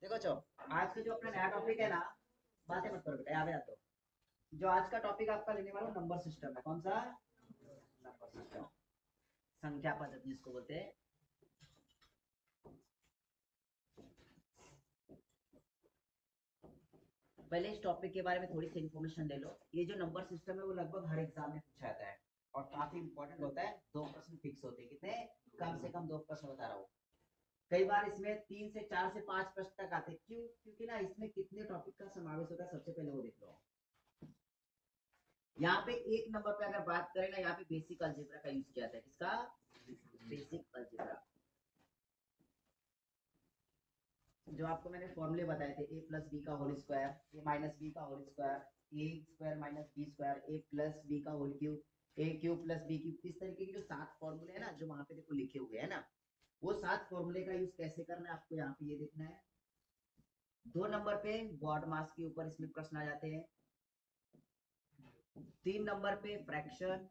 देखो चो, आज का जो अपना नया टॉपिक है ना, बातें मत करो बेटा, यहाँ पे तो जो आज का टॉपिक आपका लेने वाला हूँ नंबर सिस्टम है। कौन सा? नंबर सिस्टम, संख्या पद्धति जिसको बोलते हैं। पहले इस टॉपिक के बारे में थोड़ी सी इन्फॉर्मेशन ले लो। ये जो नंबर सिस्टम है वो लगभग हर एग्जाम में पूछा जाता है और काफी इंपॉर्टेंट होता है। 2% फिक्स होते हैं, कितने? कम से कम 2% बता रहा हूँ। कई बार इसमें 3 से 4 से 5 प्रश्न तक आते हैं। क्यों? क्योंकि ना इसमें कितने टॉपिक का समावेश होता है, सबसे पहले वो देख लो। यहाँ पे एक नंबर पे अगर बात करें ना, यहाँ पे बेसिक अलजेब्रा का यूज किया जाता है। किसका? Basic algebra. जो आपको मैंने फॉर्मूले बताए थे, ए प्लस बी का होल स्क्वायर, ए माइनस बी का होल स्क्वायर, ए स्क्वायर माइनस बी स्क्वायर, ए प्लस बी का होल क्यूब, ए क्यूब प्लस बी क्यूब। इस तरीके के जो 7 फॉर्मूले है ना, जो वहां पे देखो लिखे हुए हैं ना, वो 7 फॉर्मूले का यूज कैसे करना है आपको यहाँ पे ये देखना है। 2 नंबर पे गॉड मास के ऊपर इसमें प्रश्न आ जाते हैं। 3 नंबर पे फ्रैक्शन।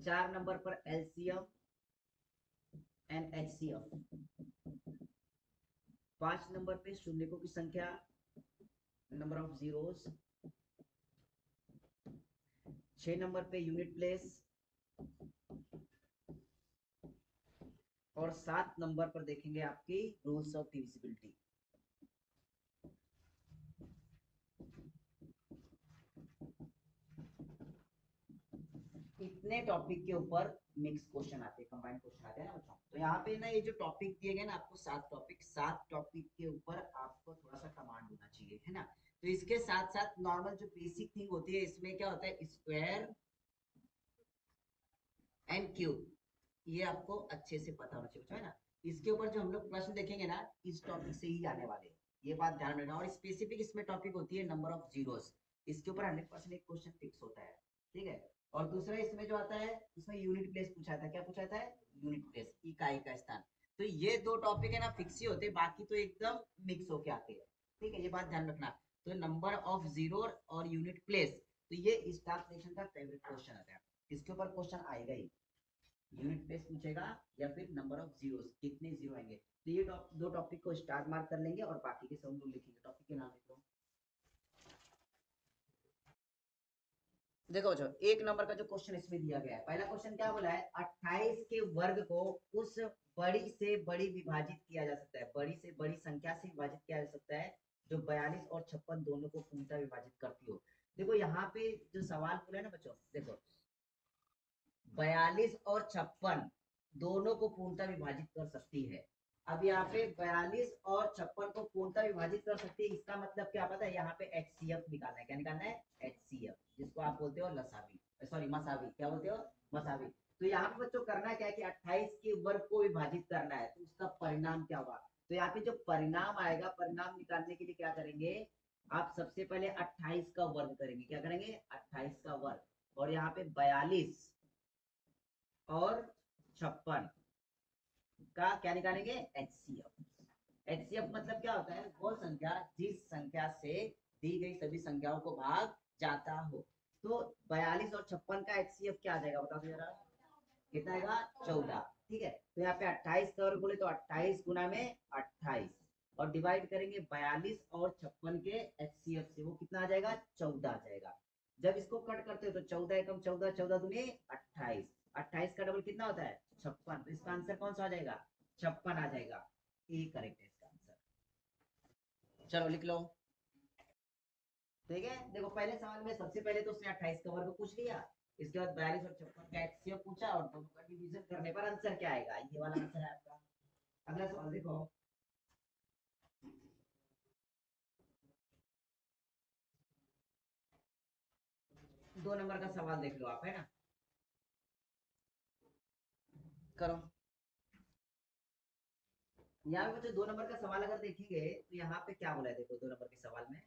4 नंबर पर एलसीएम एंड एचसीएफ। 5 नंबर पे शून्यकों की संख्या, नंबर ऑफ जीरोस। 6 नंबर पे यूनिट प्लेस। और 7 नंबर पर देखेंगे आपकी रूल्स ऑफ डिविजिबिलिटी। इतने टॉपिक के ऊपर मिक्स क्वेश्चन आते हैं, कंबाइंड क्वेश्चन आते हैं ना बच्चों। तो यहाँ पे ना ये जो टॉपिक दिए गए ना आपको, 7 टॉपिक, 7 टॉपिक के ऊपर आपको थोड़ा सा कमांड होना चाहिए, है ना। तो इसके साथ साथ नॉर्मल जो बेसिक थिंग होती है, इसमें क्या होता है, स्क्वायर एंड क्यूब, ये आपको अच्छे से पता होना चाहिए, है ना। इसके ऊपर जो हम लोग प्रश्न देखेंगे ना, इस टॉपिक से ही आने वाले हैं, ये बात ध्यान में रखना। और स्पेसिफिक इसमें टॉपिक होती है नंबर ऑफ जीरोस, इसके ऊपर 100% एक क्वेश्चन फिक्स होता है, ठीक है। और दूसरा इसमें जो आता है, इसमें यूनिट प्लेस पूछा था। क्या पूछा था? यूनिट प्लेस, इकाई का स्थान। तो ये 2 टॉपिक है ना, फिक्स ही होते हैं, बाकी तो एकदम मिक्स होके आते हैं, ठीक है, ये बात ध्यान रखना। तो नंबर ऑफ जीरो और यूनिट प्लेस, तो ये स्टाफ सेक्शन का फेवरेट क्वेश्चन आता है, इसके ऊपर क्वेश्चन आएगा ही। यूनिट प्लेस पूछेगा या फिर नंबर ऑफ जीरोस, कितने जीरो आएंगे। तो ये 2 टॉपिक को स्टार मार्क कर लेंगे और बाकी के सब लोग लिखेंगे। टॉपिक के नाम लिख लो। देखो जो 1 नंबर का जो क्वेश्चन इसमें दिया गया है, पहला क्वेश्चन क्या बोला है, 28 के वर्ग को उस बड़ी से बड़ी विभाजित किया जा सकता है, बड़ी से बड़ी संख्या से विभाजित किया जा सकता है जो 42 और 56 दोनों को पूर्णतः विभाजित करती हो। देखो यहाँ पे जो सवाल बोला है ना बच्चों, देखो 42 और 56 दोनों को पूर्णतः विभाजित कर सकती है। अब यहाँ पे 42 और 56 को पूर्णतः विभाजित कर सकती है, इसका मतलब क्या पता है, यहाँ पे एचसीएफ निकालना है। क्या निकालना है? एचसीएफ, जिसको आप बोलते हो लसावी, सॉरी मसावी। क्या बोलते हो? मसावी। तो यहाँ पे बच्चों करना क्या है कि 28 के वर्ग को विभाजित करना है, तो उसका परिणाम क्या होगा। तो यहाँ पे जो परिणाम आएगा, परिणाम निकालने के लिए क्या करेंगे, आप सबसे पहले 28 का वर्ग करेंगे। क्या करेंगे? 28 का वर्ग। और यहाँ पे 42 और 56 का क्या निकालेंगे? एचसीएफ। एचसीएफ मतलब क्या होता है, वो संख्या जिस संख्या से दी गई सभी संख्याओं को भाग जाता हो। तो 42 और 56 का एचसीएफ क्या आ जाएगा, बता दो जरा, कितना आएगा? 14, ठीक है। तो यहाँ पे 28 का वर्ग बोले तो 28 गुना में 28, और डिवाइड करेंगे 42 और 56 के एचसीएफ से, वो कितना आ जाएगा? 14 आ जाएगा। जब इसको कट करते हो तो 14 एकम 14, 14 दूनी 28, 28 का डबल कितना होता है? 56। तो इसका आंसर कौन सा आ जाएगा? 56 आ जाएगा। ए करेक्ट है इसका आंसर। चलो लिख लो, ठीक है। देखो पहले सवाल में सबसे पहले तो उसने 28 का वर्ग पूछ लिया, इसके बाद 42 और 56 का एचसीएफ पूछा, और दोनों का डिवीजन करने पर आंसर क्या आएगा, ये वाला आंसर है आपका। अगला सवाल देखो। 2 नंबर का सवाल देख लो आप, है ना। करो। यहाँ पे बच्चों 2 नंबर का सवाल अगर देखेंगे तो यहाँ पे क्या बोला है, देखो 2 नंबर के सवाल में,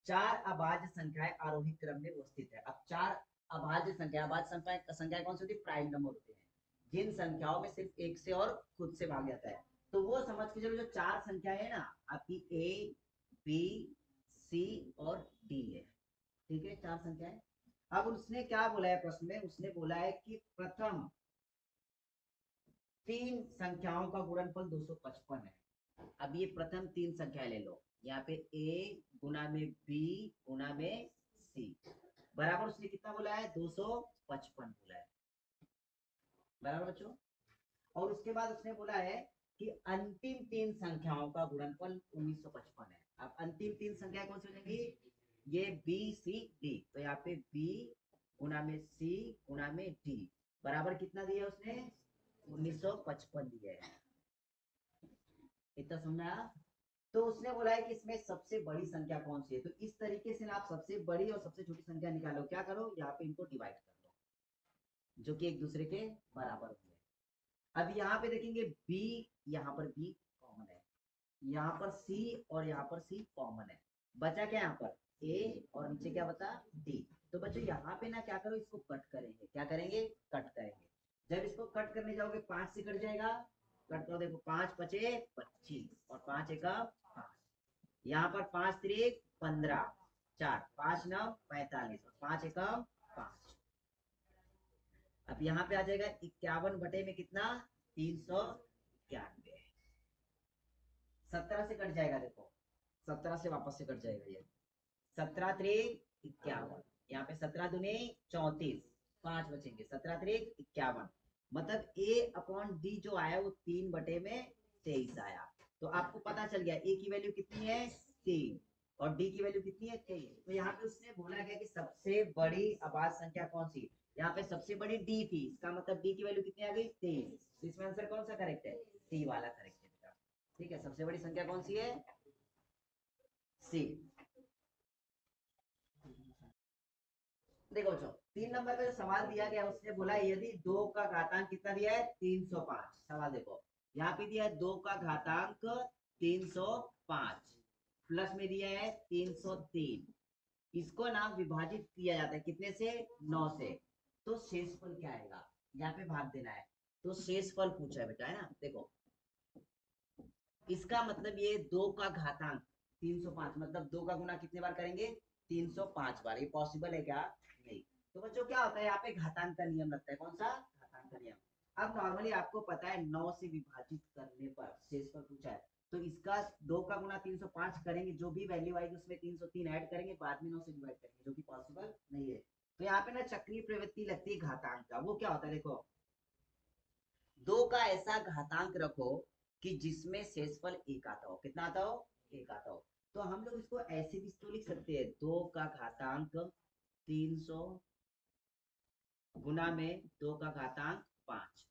4 अभाज्य संख्याएं आरोही क्रम में व्यवस्थित है। अब 4 अभाज्य संख्याएं कौन सी होती है? प्राइम नंबर होते हैं, जिन संख्याओं में सिर्फ एक से और खुद से भाग जाता है। तो वो समझ के चलो, जो 4 संख्याएं है ना आपकी, ए बी सी और डी है, ठीक है, 4 संख्याएं। अब उसने क्या बोला है प्रश्न में, उसने बोला है कि प्रथम तीन संख्याओं का गुणनफल 255 है। अब ये प्रथम तीन संख्या ले लो, यहाँ पे a गुना में b गुना में c बराबर उसने कितना बोला है 255 बोला है, बराबर बच्चों। और उसके बाद उसने बोला है कि अंतिम तीन संख्याओं का गुणनफल 1955 है। अब अंतिम तीन संख्या कौन सी हो जाएंगी, ये बी सी डी, तो यहाँ पे b गुना में c गुना में d बराबर कितना दिया उसने 1955 दिया है। इतना समझा। तो उसने बोला है कि इसमें सबसे बड़ी संख्या कौन सी है, तो इस तरीके से ना आप सबसे बड़ी और सबसे छोटी संख्या निकालो, क्या करो यहाँ पे इनको डिवाइड कर लो जो कि एक दूसरे के बराबर होंगे। अब यहाँ पे देखेंगे b, यहाँ पर b कॉमन है, यहाँ पर c और यहाँ पर c कॉमन है, बचा क्या यहाँ पर a और नीचे क्या बता d। तो बच्चों यहाँ पे ना क्या करो इसको कट करेंगे, क्या करेंगे कट करेंगे। जब इसको कट करने जाओगे 5 से कट जाएगा, कट करो देखो 5 पचे 25 और 5 एकम 5, यहाँ पर 5 त्रिक 15, 4 5 9 45 और 5 एकम 5। अब यहाँ पे आ जाएगा 51 बटे में कितना 391, 17 से कट जाएगा देखो, 17 से वापस से कट जाएगा ये, 17 त्रिक 51, यहाँ पे 17 दूनी 34, 5 बचेंगे, 17 त्रिक 51, मतलब a अपॉन d जो आया वो 3 बटे में 23 आया। तो आपको पता चल गया a की वैल्यू कितनी है 3 और d की वैल्यू कितनी है 23। तो यहाँ पे उसने बोला गया कि सबसे बड़ी अभाज्य संख्या कौन सी, यहाँ पे सबसे बड़ी d थी, इसका मतलब d की वैल्यू कितनी आ गई 23। तो इसमें आंसर कौन सा करेक्ट है, सी वाला करेक्ट है बेटा। ठीक है, सबसे बड़ी संख्या कौन सी है सी। देखो बच्चों 3 नंबर का जो सवाल दिया गया उसने बोला यदि 2 का घातांक कितना दिया है 305। सवाल देखो यहाँ पे दिया है 2 का घातांक 305 प्लस में दिया है 303, इसको ना विभाजित किया जाता है कितने से 9 से, तो शेषफल क्या आएगा, यहाँ पे भाग देना है। तो शेषफल पूछा है बेटा, है ना। देखो इसका मतलब ये 2 का घातांक 305 मतलब 2 का गुना कितने बार करेंगे 305 बार, ये पॉसिबल है क्या नहीं। तो बच्चों क्या होता है यहाँ पे घातांक का नियम लगता है, कौन सा घातांक का नियम। अब नॉर्मली आपको पता है 9 से विभाजित करने पर शेषफल पूछा है, तो इसका 2 का गुना 305 करेंगे, जो भी वैल्यू आएगी उसमें 303 ऐड करेंगे, बाद में 9 से डिवाइड करेंगे, जो कि पॉसिबल नहीं है। तो यहाँ पे ना चक्रीय प्रवृत्ति लगती है घातांक का, वो क्या होता है देखो 2 का ऐसा घातांक रखो कि जिसमें शेषफल 1 आता हो, कितना आता हो 1 आता हो। तो हम लोग इसको ऐसे भी तो लिख सकते हैं 2 का घातांक 300 गुना में 2 का घातांक 5।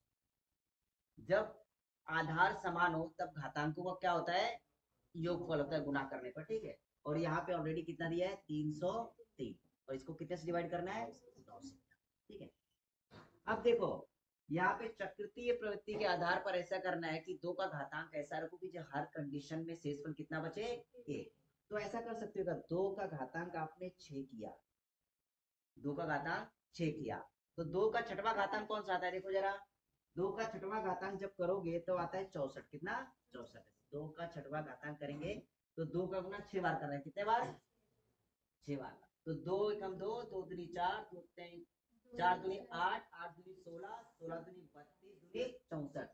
जब आधार समान हो तब घातांकों का क्या होता है योगफल होता है गुना करने पर, ठीक है। और यहाँ पे ऑलरेडी कितना दिया है 303 और इसको कितने से डिवाइड करना है 9 से, ठीक है। अब देखो यहाँ पे चक्रीय प्रवृत्ति के आधार पर ऐसा करना है कि 2 का घातांक ऐसा रखो कि जो हर कंडीशन में शेषफल कितना बचे 1। तो ऐसा कर सकते हो 2 का घातांक आपने 6 किया, 2 का घातांक 6 किया, तो 2 का छठवां घातांक कौन सा आता है देखो जरा, 2 का छठवां घातांक जब करोगे तो आता है 64, कितना 64। 2 का छठवां घातांक करेंगे तो 2 का गुना 6 बार करना है, कितने बार 6 बार। तो 2 एकम 2, 2 दूनी 4, 2 तीन 4 दूनी 8, 8 दूनी 16, 16 दूनी 32 दूनी 64,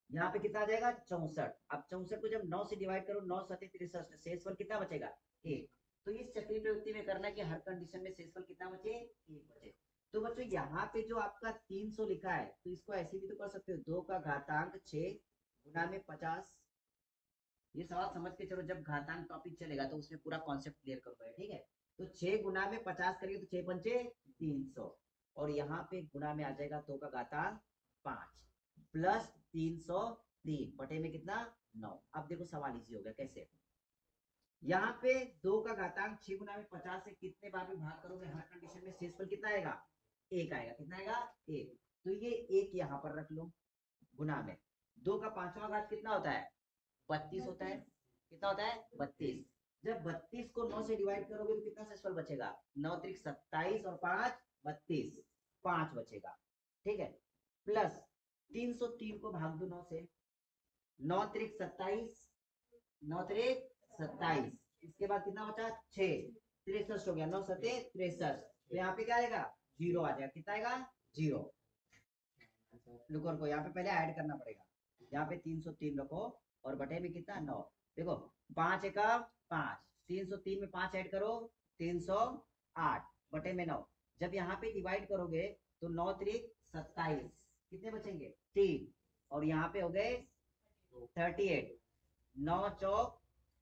यहाँ पे कितना आ जाएगा 64। अब 64 को जब 9 से डिवाइड करो 9 7 63, शेषफल कितना बचेगा 1। तो इस चक्रीय प्रवृत्ति में करना है कि हर कंडीशन में शेषफल कितना बचे 1 बचे। तो बच्चों यहाँ पे जो आपका 300 लिखा है तो इसको ऐसे भी तो कर सकते हो 2 का घातांक 6 गुना में 50। ये सवाल समझ के चलो, जब घातांक टॉपिक चलेगा तो उसमें पूरा कॉन्सेप्ट क्लियर करूंगा, ठीक है। तो 6 गुना में 50 करिए तो 6 पंचे 300 और यहाँ पे गुना में आ जाएगा 2 का घातांक 5 प्लस 303 बटे में कितना 9। अब देखो सवाल इजी हो गया कैसे, यहाँ पे 2 का घातांक 6 गुना में 50 से कितने बार में भाग करोगे हर कंडीशन में शेषफल कितना आएगा 1 आएगा, कितना आएगा 1। तो ये 1 यहाँ पर रख लो गुना में 2 का पांचवा घात कितना होता है 32 होता है, कितना होता है 32। जब 32 को 9 से डिवाइड करोगे तो कितना शेषफल बचेगा 9 त्रिक 27 और 5 32, 5 बचेगा, ठीक है। प्लस 303 को भाग दो 9 से, 9 त्रिक 27, 9 त्रिक 27, इसके बाद कितना बचा 6, 63 हो गया, 9 सते 63, तो यहाँ पे क्या आएगा 0 आ जाएगा, कितना आएगा 0। रुको रुको, यहाँ पे पहले ऐड करना पड़ेगा। यहाँ पे 303 रखो और बटे में कितना 9। देखो 5 एकम 5, 303 में 5 ऐड करो 308 बटे में 9। जब यहाँ पे डिवाइड करोगे तो 9 त्रिक 27, कितने बचेंगे 3, और यहाँ पे हो गए 38, 9 चौक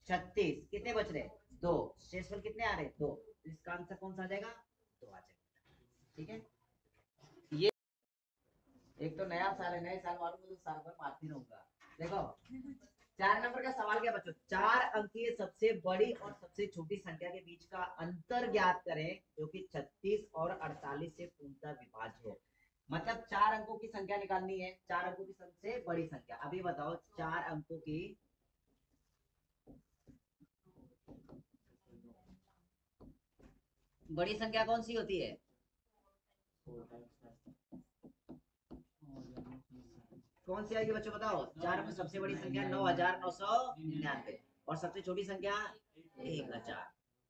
36, कितने बच रहे 2, शेषफल कितने आ रहे 2। तो इसका आंसर कौन सा आ जाएगा 2 आ जाएगा। ठीक है, ये एक तो नया साल है, नए साल वालों को तो साल भर मारती रहूंगा। देखो 4 नंबर का सवाल क्या बच्चों, 4 अंकीय सबसे बड़ी और सबसे छोटी संख्या के बीच का अंतर ज्ञात करें जो कि 36 और 48 से पूर्णतः विभाज्य हो। मतलब 4 अंकों की संख्या निकालनी है, 4 अंकों की सबसे बड़ी संख्या। अभी बताओ 4 अंकों की बड़ी संख्या कौन सी होती है। कौन सी आएगी बच्चों बताओ। 4 में सबसे बड़ी संख्या 9999 और सबसे छोटी संख्या 1000।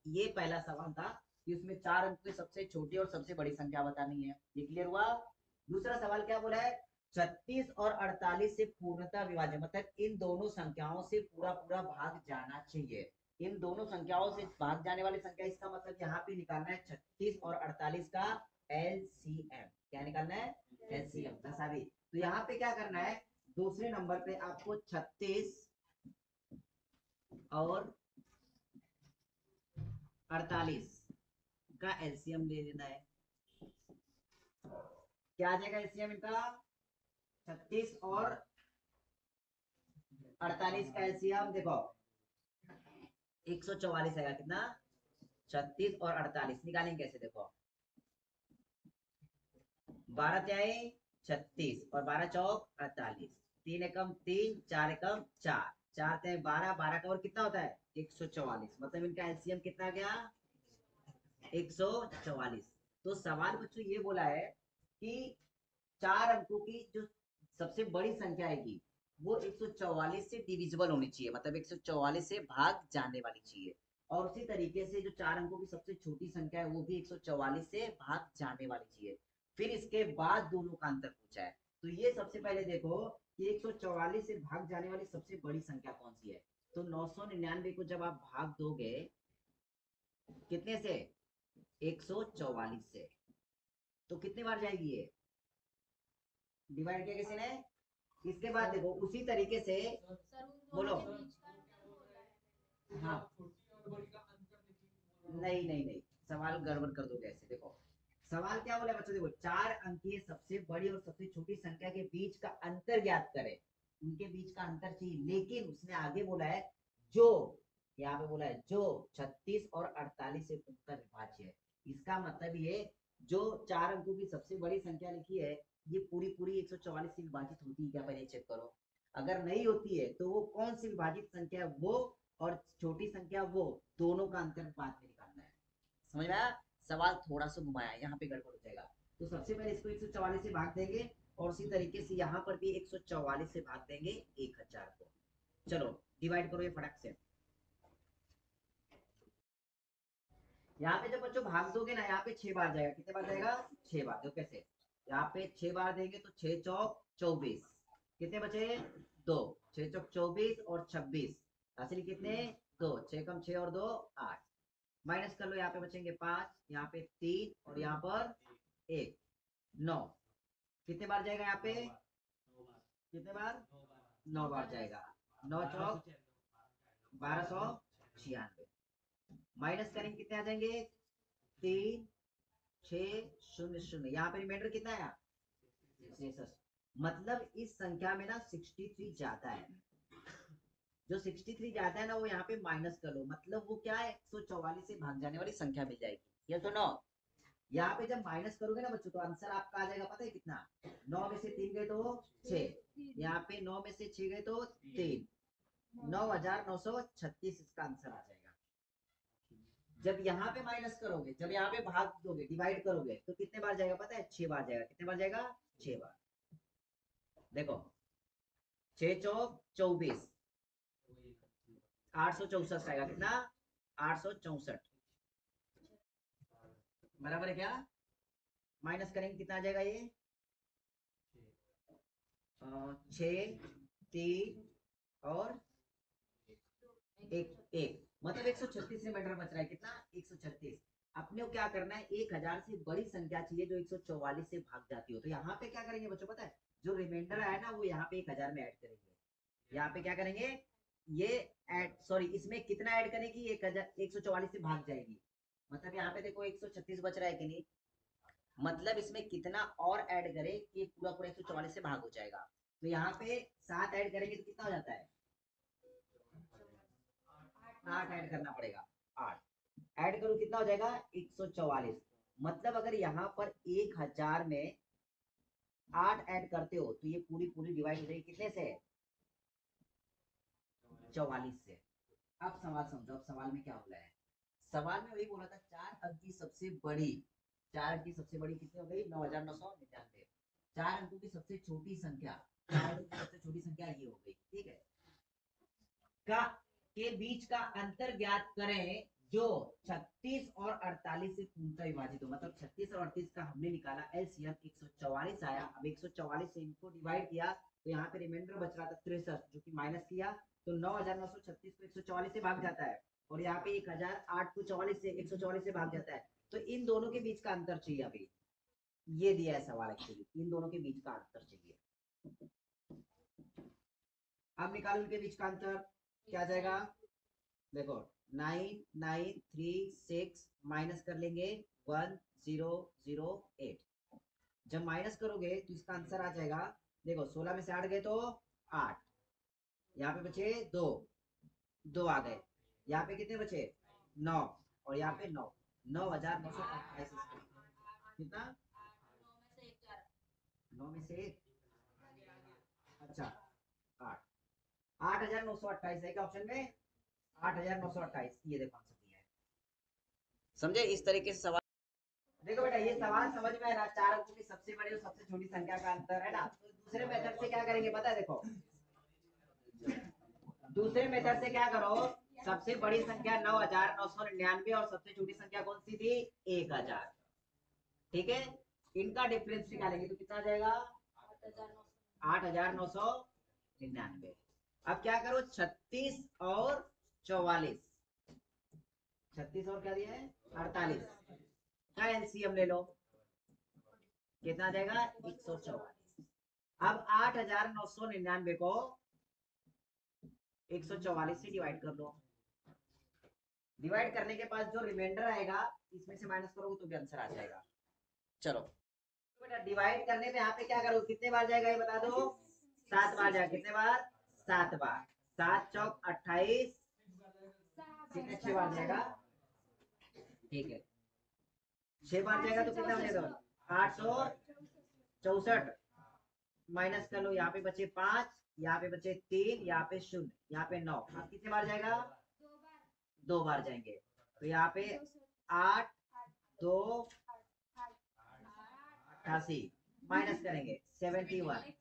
ये पहला सवाल था कि उसमें 4 अंक की सबसे छोटी और सबसे बड़ी संख्या बतानी है। ये क्लियर हुआ। दूसरा सवाल क्या बोला है, 36 और 48 से पूर्णतः विभाज्य, मतलब इन दोनों संख्याओं से पूरा पूरा भाग जाना चाहिए। इन दोनों संख्याओं से भाग जाने वाली संख्या, इसका मतलब यहाँ पे निकालना है 36 और 48 का एलसीएम। क्या निकालना है एलसीएम दशावी। तो यहाँ पे क्या करना है, दूसरे नंबर पे आपको 36 और 48 का एलसीएम ले लेना है। क्या आ जाएगा एलसीएम इनका, 36 और 48 का एलसीएम देखो 144 आएगा। कितना 36 और 48 निकालेंगे कैसे, देखो 12 त्याई 36 और 12 चौक 48, 3 एकम 3, 4 एकम 4, 4 त्याई 12, 12 का और कितना होता है 144, मतलब इनका एलसीएम कितना गया 144। तो सवाल बच्चों ये बोला है कि 4 अंकों की जो सबसे बड़ी संख्या आएगी वो 144 से डिविजिबल होनी चाहिए, मतलब 144 से भाग जाने वाली चाहिए। और उसी तरीके से जो 4 अंकों की सबसे छोटी संख्या है वो भी 144 से भाग जाने वाली चाहिए। फिर इसके बाद दोनों का अंतर पूछा है। तो ये सबसे पहले देखो कि 144 से भाग जाने वाली सबसे बड़ी संख्या कौन सी है। तो 999 को जब आप भाग दोगे कितने से 144 से, तो कितने बार जाएगी ये, डिवाइड किया किसी ने। इसके बाद देखो उसी तरीके से बोलो। हाँ नहीं नहीं नहीं, सवाल गड़बड़ कर दो कैसे, देखो सवाल क्या बोला बच्चों, देखो 4 अंकीय सबसे बड़ी और सबसे छोटी संख्या के बीच का अंतर ज्ञात करें, उनके बीच का अंतर चाहिए। लेकिन उसने आगे बोला है जो, यहाँ पे बोला है जो 36 और 48 से पूर्णतः विभाज्य है। इसका मतलब ये जो 4 अंकों की सबसे बड़ी संख्या लिखी है ये पूरी पूरी 144 से विभाजित होती है क्या, पहले चेक करो। अगर नहीं होती है तो वो कौन सी विभाजित संख्या है वो, और छोटी संख्या वो, दोनों का अंतर बाद में निकालना है। समझ में आया, सवाल थोड़ा सा घुमाया, यहाँ पे गड़बड़ हो जाएगा। तो सबसे पहले इसको 144 से भाग देंगे और उसी तरीके से यहाँ पर भी 144 से भाग देंगे 1000 को। चलो डिवाइड करो ये फटक से। यहाँ पे जब बच्चों भाग दोगे ना, यहाँ पे 6 बार जाएगा, कितने बार जाएगा 6 बार। देखो कैसे, यहाँ पे 6 बार देंगे तो 6 चौक 24, कितने बचे 2, 6 चौक 24 और 26, हासिल कितने 2, 6 कम 6 और 2 8, माइनस कर लो, यहाँ पे बचेंगे 5, यहाँ पे 3 और यहाँ पर 1, 9, कितने बार जाएगा यहाँ पे, कितने बार 9 बार जाएगा, 9 चौक 1296, माइनस करेंगे कितने आ जाएंगे 3 6 0 0, यहाँ पे रिमाइंडर कितना आया 66। मतलब इस संख्या में ना 63 ज्यादा है, जो 63 ज्यादा है ना वो यहाँ पे माइनस कर लो, मतलब वो क्या है 144 से भाग जाने वाली संख्या मिल जाएगी। ये तो 9, यहाँ पे जब माइनस करोगे ना बच्चों तो आंसर आपका आ जाएगा पता है कितना, 9 में से 3 गए तो 6, यहाँ पे 9 में से 6 गए तो 3, 9936 इसका आंसर आ जाएगा। जब यहाँ पे माइनस करोगे, जब यहाँ पे भाग दोगे डिवाइड करोगे तो कितने बार जाएगा पता है 6 बार जाएगा। कितने बार जाएगा 6 बार। देखो 6 चौक 24, 864 आएगा, कितना 864 बराबर है क्या, माइनस करेंगे कितना आ जाएगा ये 6 3 और एक एक मतलब 136 रिमाइंडर बच रहा है। कितना? 136। अपने को क्या करना है, 1000 से बड़ी संख्या चाहिए जो 144 से भाग जाती हो। तो यहाँ पे क्या करेंगे बच्चों पता है, जो रिमाइंडर आया ना वो यहाँ पे 1000 में ऐड करेंगे। यहाँ पे क्या करेंगे, ये ऐड सॉरी इसमें कितना ऐड करें कि 144 से भाग जाएगी। मतलब यहाँ पे देखो 136 बच रहा है कि नहीं, मतलब इसमें कितना और ऐड करें कि पूरा पूरा 144 से भाग हो जाएगा। तो यहाँ पे 7 ऐड करेंगे तो कितना हो जाता है, 8 ऐड करना पड़ेगा। 8 ऐड करो कितना हो जाएगा, 144। मतलब अगर यहाँ पर 1000 में 8 ऐड करते हो तो ये पूरी पूरी डिवाइड हो जाएगी कितने से, 44 से। अब सवाल समझो, अब सवाल में क्या हो रहा है। सवाल में वही बोला था 4 अंक की सबसे बड़ी, 4 अंक की सबसे बड़ी कितनी हो गई, 9999। 4 अंकों की सबसे छोटी संख्या, 4 अंकों की सबसे छोटी संख्या ये हो गई। ठीक है, का के बीच का अंतर ज्ञात करें जो 36 और 48 से पूर्णतः विभाजित हो। मतलब 36 और 38 का हमने निकाला एलसीएम 144 आया। अब 144 से इनको डिवाइड किया तो यहाँ पे रिमाइंडर बच रहा था 63, जो कि माइनस किया तो 9936 को 144 से भाग जाता है, और यहाँ पे 1008 को 44 से 144 से भाग जाता है। तो इन दोनों के बीच का अंतर चाहिए। अभी ये दिया है सवाल, एक्चुअली इन दोनों के बीच का अंतर चाहिए। अब निकालो इनके बीच का अंतर, क्या आ जाएगा, देखो 9936 माइनस कर लेंगे 1008। जब माइनस करोगे तो इसका आंसर आ जाएगा, देखो 16 में से 8 गए तो 8, यहाँ पे बचे 2, 2 आ गए, यहाँ पे कितने बचे 9, और यहाँ पे 9, 9928। कितना, 9 में से 1, अच्छा 8, 8928 है क्या ऑप्शन में, 8928। ये देखो आंसर दिया है। समझे, इस तरीके से सवाल। देखो बेटा ये सवाल समझ में आया, 4 अंकों की सबसे बड़ी और सबसे छोटी संख्या का अंतर है ना। तो दूसरे मेथड से क्या करेंगे पता है, देखो दूसरे मेथड से क्या करो, सबसे बड़ी संख्या 9999 और सबसे छोटी संख्या कौन सी थी, 1000। ठीक है, इनका डिफरेंस निकालेंगे तो कितना आ जाएगा, 8999। अब क्या करो, 36 और 44, 36 और क्या दिया है 48 का एलसीएम ले लो, कितना आ जाएगा 144। अब 8999 को 144 से डिवाइड कर लो। डिवाइड करने के बाद जो रिमाइंडर आएगा इसमें से माइनस करोगे तो भी आंसर आ जाएगा। चलो तो बेटा डिवाइड करने में यहाँ पे क्या करो, कितने बार जाएगा ये बता दो, 7 बार जाएगा। कितने बार, 7 बार। 7 चौक 28, कितने 6 बार जाएगा, ठीक है 6 बार जाएगा तो कितना बचेगा, 864। माइनस कर लो, यहाँ पे बचे 5, यहाँ पे बचे 3, यहाँ पे 0, यहाँ पे 9। अब कितने बार जाएगा, 2 बार जाएंगे। तो यहाँ पे 8 2 88 माइनस करेंगे 71।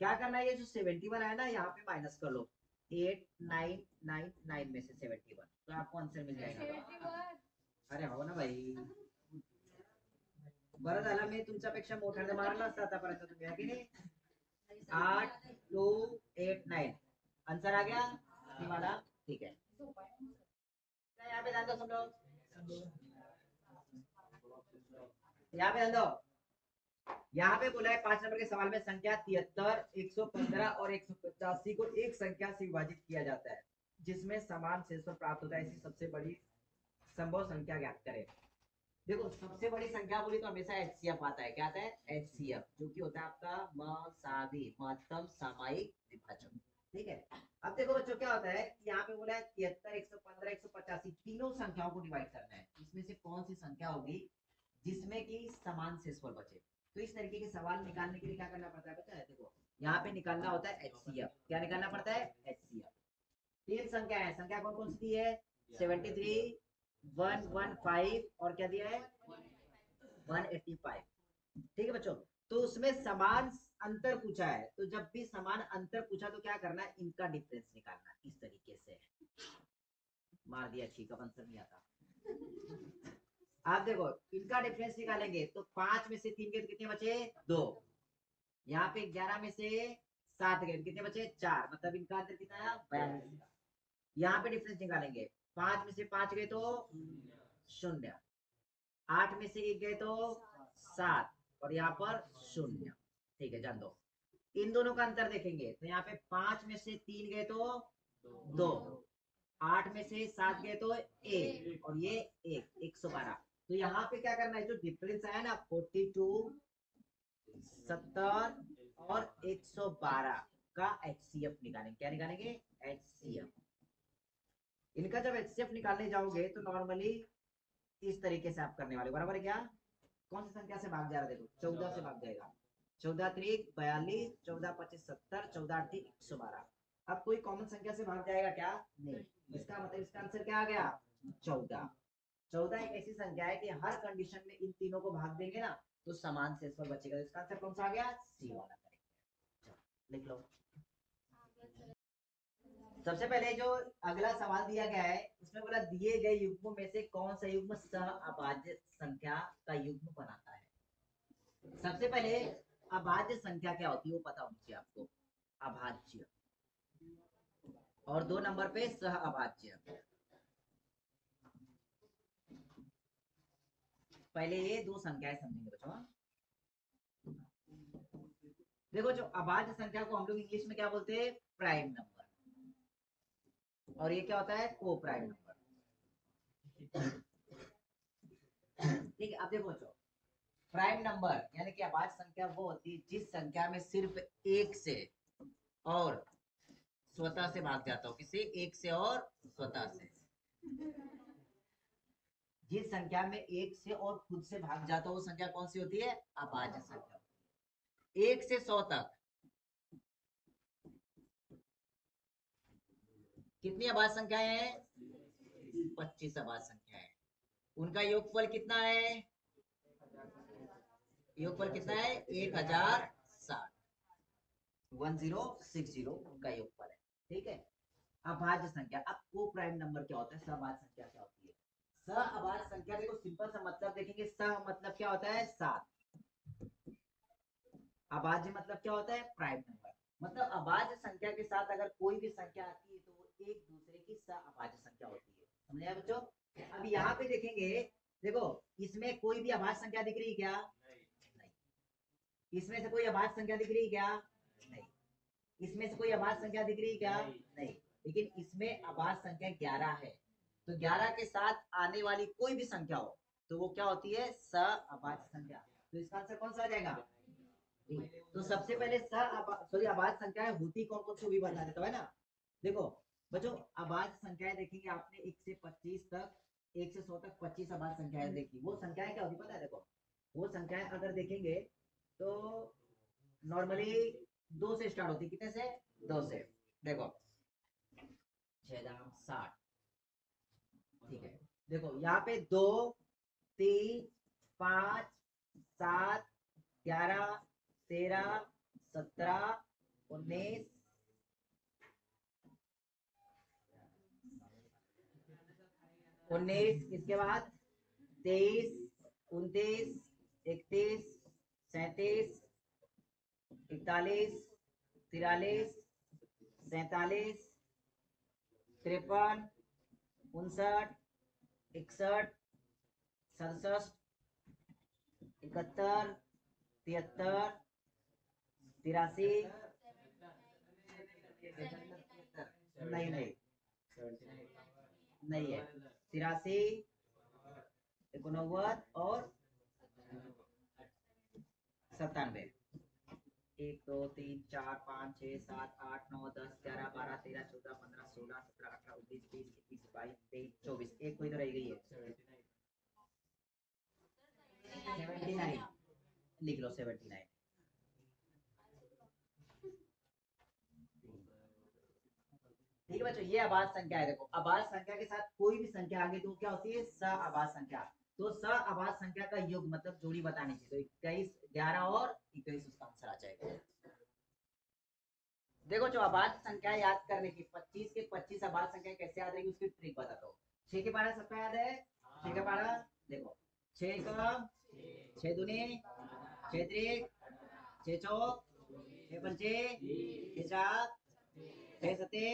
क्या करना है, ये जो 71 है ना यहाँ पे माइनस कर लो 8999 में से 71, तो आपको आंसर मिल जाएगा। अरे हो ना भाई, बरं झालं मी तुमच्यापेक्षा मोठ्याने मारला असता आतापर्यंत तुम्ही, है की नाही। 8289 आंसर आ गया तुम्हारा, ठीक है। यहाँ पे ध्यान दो सब लोग, यहाँ पे ध्यान दो। यहाँ पे बोला है 5 नंबर के सवाल में संख्या 73, 115 और 185 को एक संख्या से विभाजित किया जाता है जिसमें समान शेषफल प्राप्त होता है, ऐसी सबसे बड़ी संभव संख्या ज्ञात करें। देखो सबसे बड़ी संख्या बोली तो हमेशा एचसीएफ आता है। क्या आता है, एचसीएफ, जो कि होता है आपका मसावी महत्तम सामायिक विभाजक। ठीक है, अब देखो बच्चों क्या होता है, यहाँ पे बोला है 73, 115, 185 तीनों संख्याओं को डिवाइड करना है। इसमें से कौन सी संख्या होगी जिसमें कि समान शेषफल बचे। तो इस तरीके के सवाल निकालने के लिए क्या करना पड़ता है पता है, देखो यहाँ पे निकालना होता है एचसीएफ। क्या निकालना पड़ता है, एचसीएफ। तीन संख्या है, संख्या कौन कौन सी दी है, 73, 115 और क्या दिया है 185। ठीक है बच्चों, तो उसमें समान अंतर पूछा है, तो जब भी समान अंतर पूछा तो क्या करना है, इनका डिफरेंस निकालना। इस तरीके से मार दिया, ठीक है आंसर नहीं आता। आप देखो इनका डिफरेंस निकालेंगे तो 5 में से 3 के तो कितने बचे, 2। यहाँ पे 11 में से 7 गए, कितने बचे 4, मतलब इनका आंसर कितना आया 42। यहाँ पे डिफरेंस निकालेंगे, 5 में से 5 गए तो 0, 8 में से 1 गए तो 7, और यहाँ पर 0। ठीक है, जान दो। इन दोनों का अंतर देखेंगे तो यहाँ पे 5 में से 3 गए तो 2, 8 में से 7 गए तो 1, और ये 112। तो यहाँ पे क्या करना है, जो डिफरेंस आया ना 42, 70 और 112 का HCF निकालेंगे। क्या निकालेंगे? HCF। इनका जब HCF निकालने जाओगे तो नॉर्मली इस तरीके से आप करने वाले, बराबर है क्या? कौन सी संख्या से भाग जा रहा है? देखो 14 से भाग जाएगा, 14 त्रिक 42, 14 25 70, 14 8 112। अब कोई कॉमन संख्या से भाग जाएगा क्या? नहीं। इसका मतलब इसका आंसर क्या आ गया? 14। 14 एक ऐसी संख्या है कि हर कंडीशन में इन तीनों को भाग देंगे ना तो समान शेषफल बचेगा। इसका आंसर कौन सा आ गया? सी वाला। लिख लो। सबसे पहले जो अगला सवाल दिया गया है उसमें बोला दिए गए युग्मों में से कौन सा युग्म सहअभाज्य संख्या का युग्म बनाता है। सबसे पहले अभाज्य संख्या क्या होती है वो पता होना चाहिए आपको, अभाज्य। और 2 नंबर पे सहअभाज्य। पहले ये 2 संख्याएं समझेंगे बच्चों। देखो जो अभाज्य संख्या को हम लोग इंग्लिश में क्या बोलते हैं? Prime number. और ये क्या होता है? को प्राइम नंबर। ठीक है, अब देखो बच्चों, प्राइम नंबर यानी कि अभाज्य संख्या वो होती है जिस संख्या में सिर्फ एक से और स्वतः से भाग जाता हो। किसी एक से और स्वतः से। जिस संख्या में एक से और खुद से भाग जाता हो वो संख्या कौन सी होती है? अभाज्य संख्या। 1 से 100 तक कितनी अभाज्य संख्याएं हैं? 25 अभाज्य संख्याएं। उनका योगफल कितना है? योगफल कितना है? 1060, 1060 उनका योगफल है। ठीक है, अभाज्य संख्या। अब को प्राइम नंबर क्या होता है? सहभाज्य संख्या क्या होती है? सहअभाज्य संख्या देखो सिंपल सा मतलब देखेंगे। सह मतलब क्या होता है? 7। अभाज्य मतलब क्या होता है? Prime number. मतलब अभाज्य संख्या के साथ अगर कोई भी संख्या आती है तो वो एक दूसरे की सहअभाज्य संख्या होती है। समझ आया बच्चों? अब यहाँ पे देखेंगे, देखो इसमें कोई भी अभाज्य संख्या दिख रही है क्या? नहीं। इसमें से कोई अभाज्य संख्या दिख रही है क्या? नहीं। इसमें से कोई अभाज्य संख्या दिख रही है क्या? नहीं। लेकिन इसमें अभाज्य संख्या 11 है, तो 11 के साथ आने वाली कोई भी संख्या हो तो वो क्या होती है? सहअभाज्य संख्या। तो इसका आंसर कौन सा आ जाएगा? तो सबसे पहले अभाज्य संख्याएं होती कौन कौन सी भी बता देता है ना। देखो बच्चों, अभाज्य संख्याएं देखेंगे आपने 1 से 25 तक, 1 से 100 तक 25 अभाज्य संख्याएं देखी। वो संख्याएं क्या होती पता है? देखो वो संख्याएं अगर देखेंगे तो नॉर्मली 2 से स्टार्ट होती। कितने से? 2 से। देखो 6×60। ठीक है, देखो यहाँ पे 2, 3, 5, 7, 11, 13, 17, 19, 19, इसके बाद 23, 29, 31, 37, 41, 43, 47, 53, 59, 61, 67, 71, 73, 83, नहीं नहीं नहीं है, 83, 89 और 97। 1 2 3 4 5 6 7 8 9 10 11 12 13 14 15 16 17 18 19 20 21 22 23 24। एक कोई तो रह गई है, 79। लिख लो 79। ठीक है बच्चों, ये अभाज्य संख्या है। देखो अभाज्य संख्या के साथ कोई भी संख्या आगे तो क्या होती है? सहअभाज्य संख्या। तो सहअभाज्य संख्या का योग मतलब जोड़ी बतानी चाहिए। तो 21, 11 और 21 उसका आंसर आ जाएगा। देखो जो अभाज्य संख्या याद करने की, 25 के 25 अभाज्य संख्या कैसे याद रहेगी उसकी ट्रिक बताता हूँ। 6 के 12 सबका याद है? 6 के 12 देखो 6 का 6 दूनी 6 त्रिक 6 चौक छः पंचे छः सात छः सते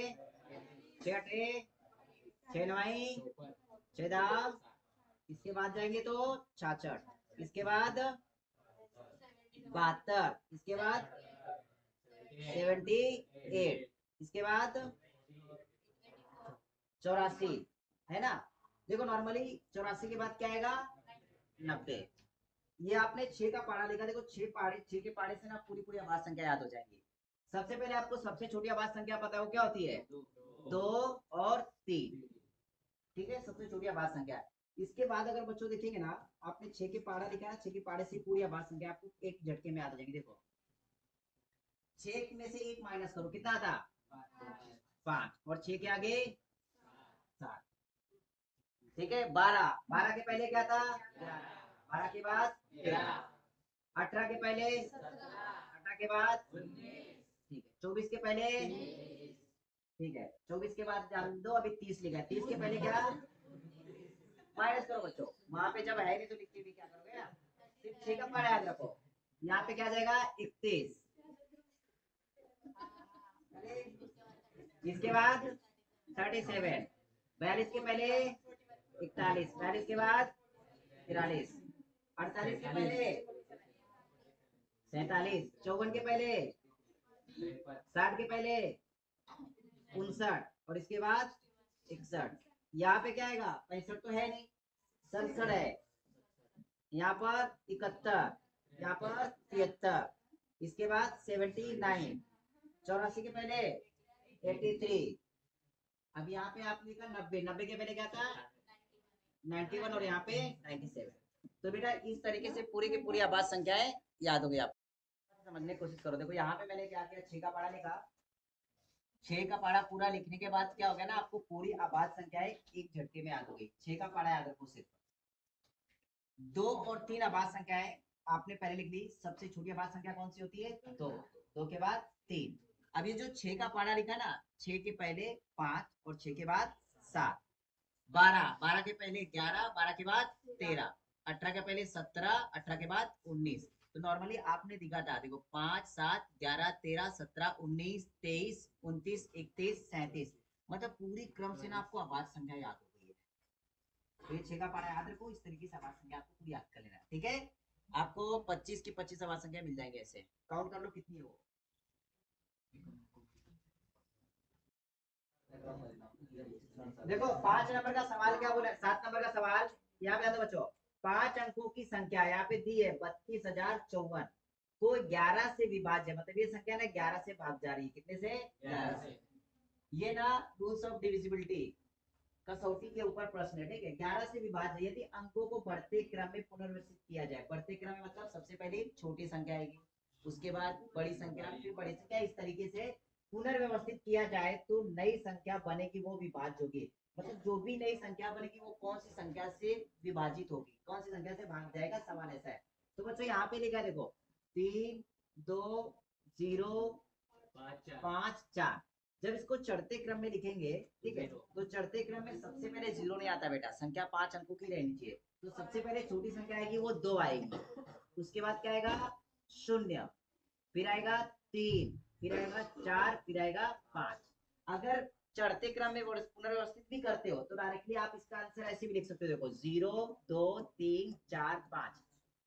छः अठे छः नवाई छः दाम, इसके बाद जाएंगे तो 66, इसके बाद 72, इसके बाद 78, इसके बाद 84, है ना। देखो नॉर्मली 84 के बाद क्या आएगा 90। ये आपने 6 का पारा लिखा, देखो 6 के पारे से ना पूरी पूरी आवाज संख्या याद हो जाएंगी। सबसे पहले आपको सबसे छोटी आवाज संख्या पता है वो क्या होती है, 2 और 3, ठीक है, सबसे छोटी आवाज संख्या। इसके बाद अगर बच्चों देखेंगे ना, आपने 6 के पारा लिखा है, 6 के पारे से पूरी आवाज संख्या आपको एक झटके में याद हो जाएंगी। देखो 6 में से 1 माइनस करो, कितना था 5, और 6 के आगे 7, ठीक है। 12, 12 के पहले क्या था 12 के बाद 13, 18 के पहले 18 के बाद, ठीक है। 24 के पहले, ठीक है। 24 के बाद जान दो, अभी 30 लिखा है, 30 के पहले क्या माइनस करो बच्चों, वहां पे जब है नहीं तो लिखते भी क्या करोगे ना, सिर्फ 6 का पारा याद रखो। यहाँ पे क्या जाएगा 31, इसके बाद 37, 42 के पहले 41, 42 के बाद 43, 48 के पहले 47, 54 के पहले 60 के पहले 59, और इसके बाद 61। यहाँ पे क्या आएगा 65 तो है नहीं, 67 है, यहाँ पर 71, यहाँ पर 73, इसके बाद 79, 84 के पहले 83, अब यहाँ पे आप लिखा 90, 90 के पहले क्या था 91, और यहाँ पे 97। तो बेटा इस तरीके से पूरी की पूरी आवाज संख्याएं याद हो गई, आप समझने की कोशिश करो। देखो यहाँ पे मैंने क्या किया, 6 का पारा लिखा, 6 का पारा पूरा लिखने के बाद क्या हो गया ना, आपको पूरी आवाज संख्याएं एक झटके में याद हो गई। 6 का पारा याद रखो, सिर्फ 2 और 3 आवाज संख्याएं आपने पहले लिख ली। सबसे छोटी आवाज संख्या कौन सी होती है 2, 2 के बाद 3। अब ये जो 6 का पारा लिखा ना, 6 के पहले 5 और 6 के बाद 7, 12, 12 के पहले 11, 12 के बाद 13, 18 के पहले 17, 18 के बाद 19। तो नॉर्मली आपने दिखा था, देखो 5, 7, 11, 13, 17, 19, 23, 29, 31, 37, मतलब पूरी क्रम से ना आपको आवाज संख्या याद हो गई है। तो ये 6 का पारा याद रखो, इस तरीके से आवाज संख्या आपको पूरी याद कर लेना है, ठीक है। आपको 25 की 25 आवाज संख्या मिल जाएंगे, ऐसे काउंट कर लो कितनी है वो। देखो 5 नंबर का सवाल क्या बोला, 7 नंबर का सवाल यहाँ पे बच्चों, 5 अंकों की संख्या यहाँ पे दी है 32,054 को 11 से विभाज्य, मतलब ये संख्या ना 11 से भाग जा रही है, कितने से 11 से। ये ना रूल्स ऑफ डिविजिबिलिटी कसौटी के ऊपर प्रश्न है, ठीक है। 11 से विभाज्य यदि अंकों को बढ़ते क्रम में पुनर्व्यवस्थित किया जाए, बढ़ते क्रम में मतलब सबसे पहले छोटी संख्या आएगी, उसके बाद बड़ी संख्या, फिर बड़ी संख्या, इस तरीके से पुनर्व्यवस्थित किया जाए तो नई संख्या बनेगी, वो विभाज्य होगी। मतलब जो भी नई संख्या बनेगी वो कौन सी संख्या से विभाजित होगी, कौन सी संख्या से भाग जाएगा, सवाल ऐसा है। तो बच्चों यहाँ पे लिखा है, देखो 3, 2, 0, 5, 4। जब इसको चढ़ते क्रम में लिखेंगे, ठीक है, तो चढ़ते क्रम में सबसे पहले 0 नहीं आता बेटा, संख्या 5 अंकों की रहनी चाहिए। तो सबसे पहले छोटी संख्या आएगी वो 2 आएगी, उसके बाद क्या आएगा 0, फिर आएगा 3, फिर आएगा 4, फिर आएगा 5। अगर चढ़ते क्रम में पुनर्व्यवस्थित भी करते हो तो डायरेक्टली आप इसका आंसर ऐसे भी लिख सकते हो, देखो 0, 2, 3, 4, 5,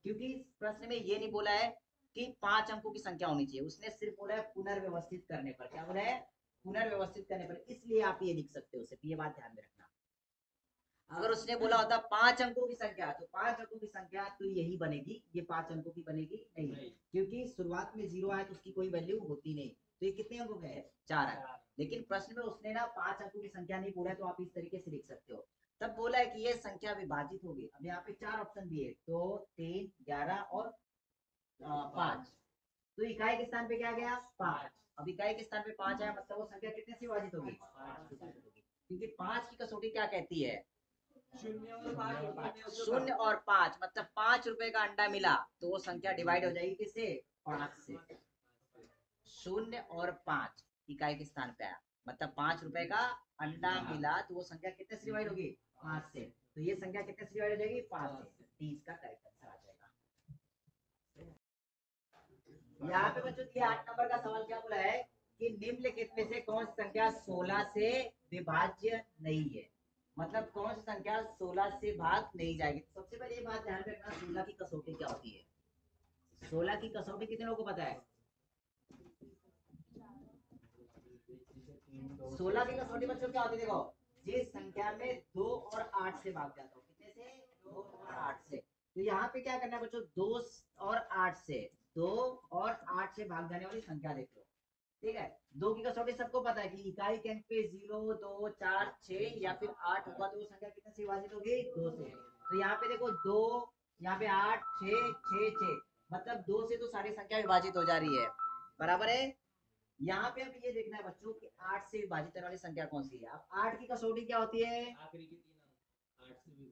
क्योंकि प्रश्न में ये नहीं बोला है कि 5 अंकों की संख्या होनी चाहिए, उसने सिर्फ बोला है पुनर्व्यवस्थित करने पर। क्या बोला है, पुनर्व्यवस्थित करने पर, इसलिए आप ये लिख सकते हो, सिर्फ ये बात ध्यान में रखना। अगर उसने बोला होता 5 अंकों की संख्या, तो 5 अंकों की संख्या तो यही बनेगी, ये 5 अंकों की बनेगी नहीं, क्योंकि शुरुआत में 0 आए तो उसकी कोई वैल्यू होती नहीं। तो ये कितने अंकों के 4 है, लेकिन प्रश्न में उसने ना 5 अंकों की संख्या नहीं बोला है, तो आप इस तरीके से लिख सकते हो। तब बोला है कि ये संख्या विभाजित होगी। अब यहाँ पे 4 ऑप्शन दिए, 2, 3, 11 और 5। तो इकाई के स्थान पे क्या गया 5। अब इकाई के स्थान पे 5 आया, मतलब वो संख्या कितने से विभाजित होगी 5 से विभाजित होगी, क्योंकि 5 की कसौटी क्या कहती है 0 और 5, मतलब 5 रुपए का अंडा मिला तो वो संख्या डिवाइड हो जाएगी किससे 5 से। 0 और 5 इकाई के स्थान पे आया, मतलब 5 रुपए का अंडा मिला तो वो संख्या कितने से डिवाइड होगी 5 से। तो ये संख्या कितने से डिवाइड हो जाएगी 5 से। 30 का करेक्ट आंसर आ जाएगा। यहाँ पे बच्चों ये 8 नंबर का सवाल क्या बोला है कि निम्नलिखित में से कौन सी संख्या 16 से विभाज्य नहीं है। मतलब कौन सी संख्या 16 से भाग नहीं जाएगी। तो सबसे पहले ये बात ध्यान रखना, 16 की कसौटी क्या होती है। 16 की कसौटी कितने लोगों को पता है। 16 की कसौटी बच्चों क्या होती है, देखो जिस संख्या में 2 और 8 से भाग जाता हो, कितने से, 2 और 8 से। तो यहाँ पे क्या करना है बच्चों, 2 और 8 से, 2 और 8 से भाग जाने वाली संख्या देख लो। ठीक है, 2 की कसौटी सबको पता है कि इकाई के अंक पे 0, 2, 4, 6 या फिर 8 होगा तो वो संख्या कितने से विभाजित होगी, 2 से। तो यहाँ पे देखो 2, यहाँ पे 8, 6, 6, 6, मतलब 2 से तो सारी संख्या विभाजित हो जा रही है, बराबर है। यहाँ पे अब ये देखना है बच्चों कि 8 से विभाजित करने वाली संख्या कौन सी है। अब 8 की कसौटी क्या होती है,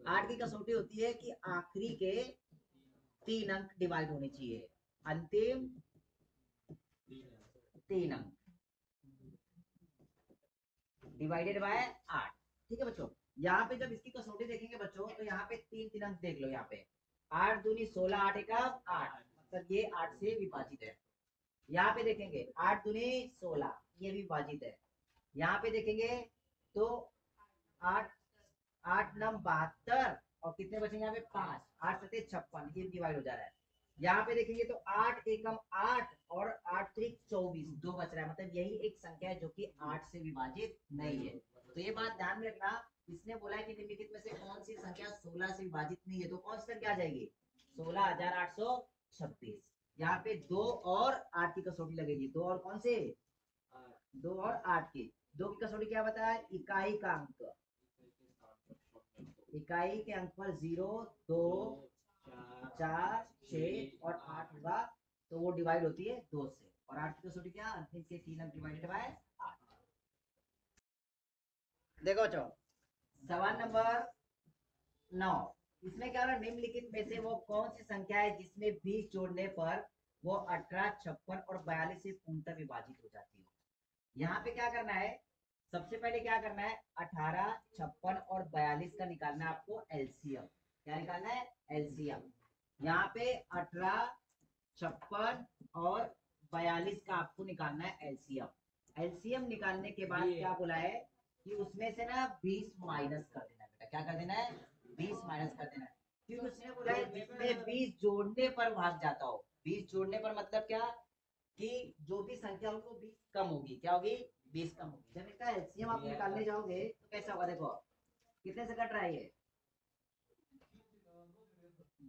8 की कसौटी होती है कि आखिरी के 3 अंक डिवाइड होने चाहिए, अंतिम 3 अंक डिवाइडेड बाय 8। ठीक है बच्चों, यहाँ पे जब इसकी कसौटी देखेंगे बच्चों तो यहाँ पे 3 अंक देख लो, यहाँ पे 8 दूनी 16, 8 एकम 8, मतलब ये 8 से विभाजित है। यहाँ पे देखेंगे 8 दूनी 16, ये भी विभाजित है। यहाँ पे देखेंगे तो 8, 8 नम 72 और कितने बचेंगे यहाँ पे 5, 8 सते 56, ये डिवाइड हो जा रहा है। यहाँ पे देखेंगे तो 8 एकम 8 और 8 त्रिक 24, 2 बच रहा है, मतलब यही एक संख्या है जो कि 8 से विभाजित नहीं है। तो ये बात ध्यान में रखना, इसने बोला है कि निम्नलिखित में से कौन सी संख्या 16 से विभाजित नहीं है, तो कौन सी संख्या आ जाएगी, 16,826। यहाँ पे 2 और 8 की कसौटी लगेगी, 2 और कौन से, 2 और 8 की। 2 की कसौटी क्या बताया, इकाई का अंक, इकाई के अंक पर 0, 2, 4, 6 और 8 होगा तो वो डिवाइड होती है 2 से। और 8 की कसौटी क्या, अंतिम के 3 अंक डिवाइडेड बाय 8। देखो बच्चों सवाल नंबर 9, इसमें क्या है, निम्नलिखित में से वो कौन सी संख्या है जिसमें 20 जोड़ने पर वो 18, 56 और 42 से पूर्णतः विभाजित हो जाती है। यहाँ पे क्या करना है, सबसे पहले क्या करना है, 18, 56 और 42 का निकालना है आपको एलसीएम। क्या निकालना है, एलसीएम। यहाँ पे 18, 56 और 42 का आपको निकालना है एलसीएम। एलसीएम निकालने के बाद क्या बोला है कि उसमें से ना 20 माइनस कर देना है बेटा। क्या कर देना है, 20 माइनस कर देना है, क्योंकि उसने बोला है जिसमें 20 जोड़ने पर भाग जाता हो। 20 जोड़ने पर मतलब क्या, कि जो भी संख्या होगी वो 20 कम होगी, क्या होगी, 20 कम होगी। जब इसका एलसीएम आप निकालने जाओगे तो कैसा होगा, देखो कितने से कट रहा है ये,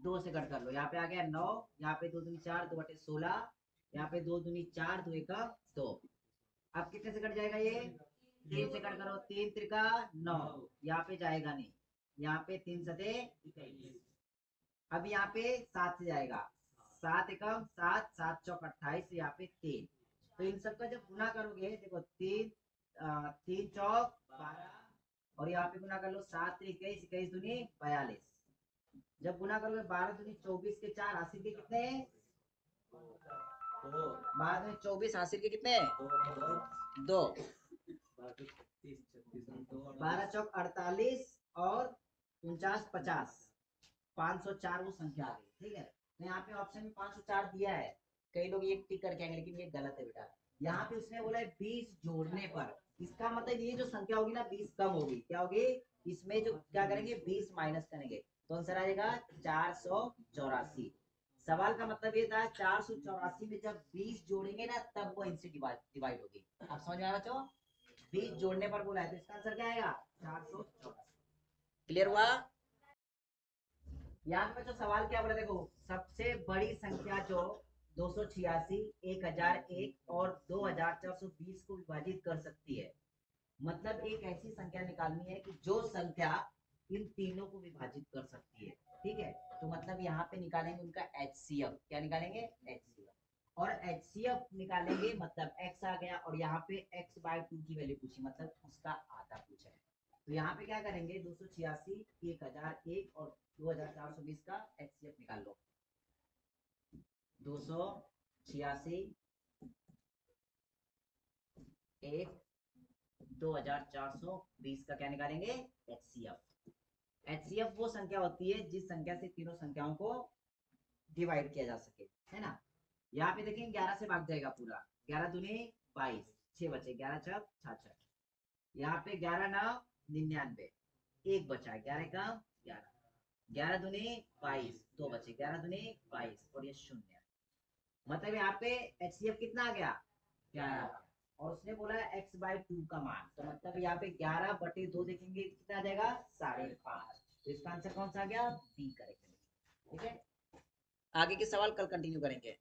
2 से कट कर लो। यहाँ पे आ गया 9, यहाँ पे 2 दूनी 4, 2 बटे 16, यहाँ पे 2 दूनी 4, 2 एकम 2। अब कितने से कट जाएगा ये, 3 से कट करो, 3 त्रिका 9, यहाँ पे जाएगा नहीं, यहाँ पे 3 सते 21। अब यहाँ पे 7 से जाएगा, 7 एकम 7, 7 चौक 28, यहाँ पे 3। तो इन सबका जब गुना करोगे देखो 3, 3 चौक 12 और यहाँ पे गुना कर लो 7 21, 21 दूनी 42। जब गुना करोगे 12 दूनी 24 के 4 हासिल के कितने, 12 दूनी 24 हासिल के कितने, 2, 12 चौक 48 और 49 50, 504 वो संख्या आ गई। ठीक है, तो यहाँ पे ऑप्शन में 504 दिया है, कई लोग ये टिक करके आएंगे लेकिन ये गलत है बेटा। यहाँ पे उसने बोला है 20 जोड़ने पर, इसका मतलब ये जो संख्या होगी ना 20 कम होगी, क्या होगी, इसमें जो क्या करेंगे 20 माइनस करेंगे तो आंसर आ जाएगा 484। सवाल का मतलब ये था 484 में जब 20 जोड़ेंगे ना तब वो इनसे डिवाइड होगी। आप समझ में आया बच्चों, 20 जोड़ने पर बोला है तो इसका आंसर क्या आएगा, 484। क्लियर हुआ। यहाँ पे बच्चों सवाल क्या बोला, देखो सबसे बड़ी संख्या जो 286, 1001 और 2420 को विभाजित कर सकती है। मतलब एक ऐसी संख्या निकालनी है कि जो संख्या इन तीनों को विभाजित कर सकती है। ठीक है, तो मतलब यहाँ पे निकालेंगे उनका एचसीएफ। क्या निकालेंगे, एचसीएफ। और एचसीएफ निकालेंगे मतलब एक्स आ गया और यहाँ पे एक्स बाय 2 की वैल्यू पूछी, मतलब उसका आधा पूछा है। तो यहाँ पे क्या करेंगे, 286, 1001 और 2420 का एचसीएफ निकाल लो। 286, 1, 2420 का क्या निकालेंगे, एचसीएफ। एचसीएफ वो संख्या होती है जिस संख्या से तीनों संख्याओं को डिवाइड किया जा सके, है ना। यहाँ पे देखें 11 से भाग जाएगा पूरा, 11 दूनी 22, 6 बचे, 11 छक 66। यहाँ पे 11 9 99, एक बचा, 11 का 11, 11 दूनी 22, 2 बचे, 11 दूनी 22 और ये 0। मतलब यहाँ पे HCF कितना आ गया 11, और उसने बोला x/2 का मान, तो मतलब यहाँ पे 11/2 देखेंगे कितना आ जाएगा 5.5। तो इसका आंसर कौन सा आ गया बी करेक्ट। ठीक है, आगे के सवाल कल कंटिन्यू करेंगे।